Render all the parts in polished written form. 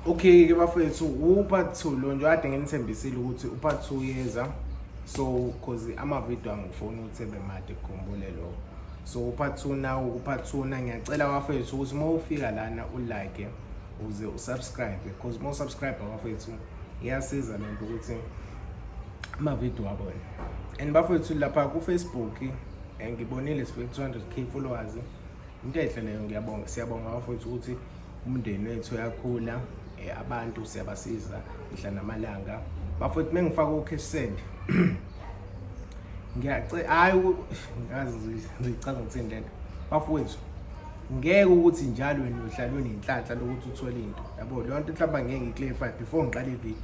Okay ke bafethu upart 2 lo nje kade nginithembisile ukuthi upart 2 yeza so cause ama-video angifuni ukuthi ebe made kukhumbule lokho so upart 2 now upart 2 na ngiyacela bafethu ukuthi uma ufika lana ulike uze usubscribe because uma usubscribe bafethu iyasiza lento ukuthi ama-video abone and bafethu lapha ku Facebook ngibonile sifike 200k followers into ehle leyo ngiyabonga siyabonga bafethu ukuthi umndeni wethu uyakhula abantu siyabasiza ihla namalanga bafethu mengifaka ucash send ngiyacela hayi ngazi ngicanga ukuthi lento bafethu ngeke ukuthi njalo wena uhlala unenhlanhla lokuthi uthole into yabo le nto mhlawumbe ngeke ngiclarify before ngiqale ivideo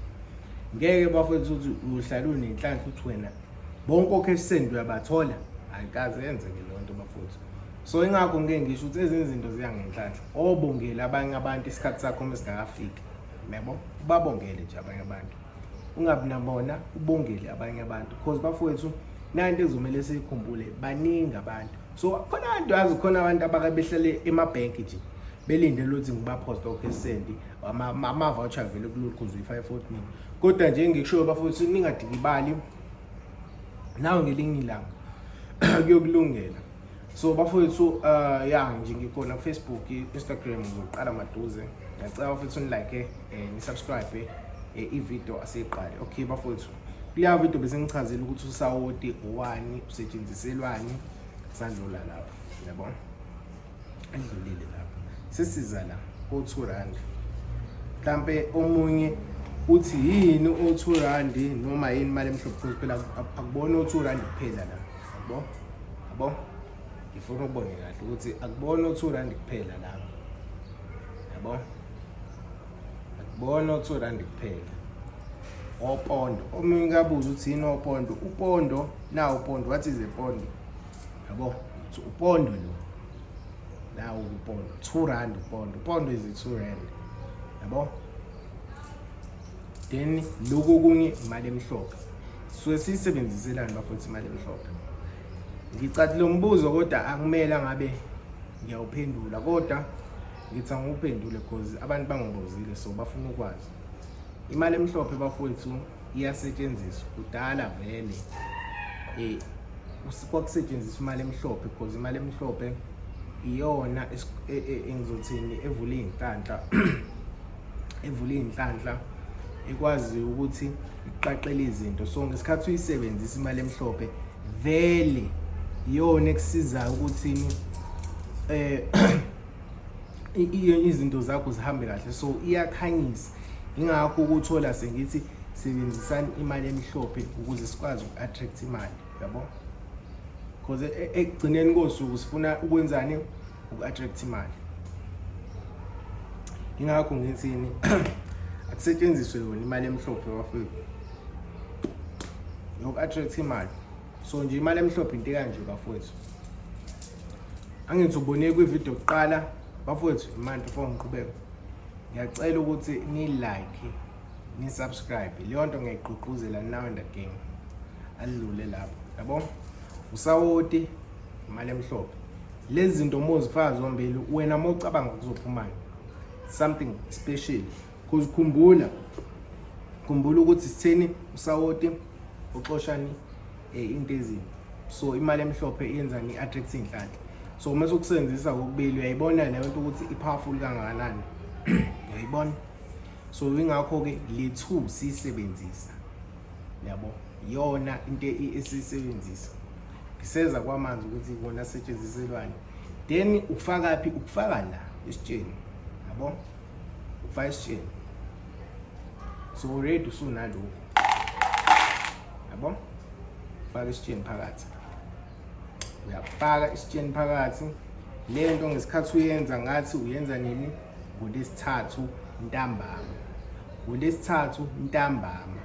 ngeke bafethu ukuthi uhlala unenhlanhla uthi wena bonke ucash send uyabathola ayikaze yenzeke le nto bafethu so ingakho ngeke ngisho ukuthi ezinye izinto ziyangenhlanhla obongela abanye abantu isikhathi sakho mesingakafiki yabo babongele nje abanye abantu ungabi nabona ubongele abanye abantu because bafowethu nanto ezomela sikhumbule baningi abantu so khona abantu yazi khona abantu abakabehlele emabhenki nje belindele ukuthi ngibaposta okay send ama voucher vele kulokhuzu i514 kodwa nje ngikusho bafowethu ningadikibali nawe ngelinye ilanga kuyokulungela so bafowethu ya nje ngikhona ku Facebook, Instagram ngiqala maduze ngiyacela bafowethu like ni subscribe i-video asiqale okay bafowethu kuleya video bese ngichazela ukuthi usawoti uwani usetshenziselwani sandlula lapha yabona andlulile lapha sesiza la o2 rand mhlambe omunye uthi yini o2 rand noma yini imali emhlophe phela akubona o2 rand kuphela la yabo ngifuna ukubone kahle ukuthi akubona u2 rand kuphela lapha yabo akubona u2 rand kuphela opondo omunye kabuza uthi yini opondo upondo na upondo what is a pondo yabo upondo lo la upondo 2 rand upondo is 2 rand yabo then lokho kunye imali emhlophe so siyisebenziselana bafuthu imali emhlophe ngicathi lo mbuzo kodwa akumele ngabe ngiyawuphendula kodwa ngithi anguphendule because abantu bangibuzile so bafuna ukwazi imali emhlophe bafowethu iyasetshenziswa kudala vele kwakusetshenziswa imali emhlophe because imali emhlophe iyona engizothini evula inhlanhla ekwazi ukuthi iqaqele izinto so ngesikhathi uyisebenzisa imali emhlophe vele iyona ekusiza ukuthi izinto zakho zihambe kahle so iyakhanyisa ingakho ukuthola sengithi sebenzisani imali emhlophe ukuze sikwazi uku-attract imali yabo because ekugcineni kosuku sifuna ukwenzani uku-attract imali ingakho ngithini akusetshenziswe yona imali emhlophe bafethu yoku-attract imali so nje imali emhlophe into kanje bafowethu angithi ubone kwivideo yokuqala bafowethu imali before ngiqhubeka ngiyacela ukuthi ni like ni subscribe leyo nto ngiyigqugquzela now and again alilule lapho yabo usawoti imali emhlophe lezi zinto mozifaka zombili wena mawucabanga kuzophumana something special because khumbula ukuthi sitheni usawoti uxoshani into ezini so imali emhlophe yenza ni attract inhlanhla so uma sokusebenzisa kokubili uyayibona leyo nto ukuthi ipowerful kangakanani uyayibona so ingakho ke le 2 sisebenzisa yabo yona into esisebenzisa ngiseza kwamanzi ukuthi ikona setshenziselwane then ufaka phi ukufaka la esitsheni yabo ufaka esitsheni so already usunaloko yabo faka isitsheni phakathi uyafaka isitsheni phakathi le nto ngesikhathi uyenza ngathi uyenza nini ngolesithathu ntambama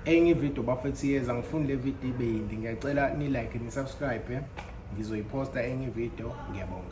enye video bafethu yeza ngifuna le video ibe yindi ngiyacela ni like ni subscribe ngizoyiposta enye video ngiyabonga.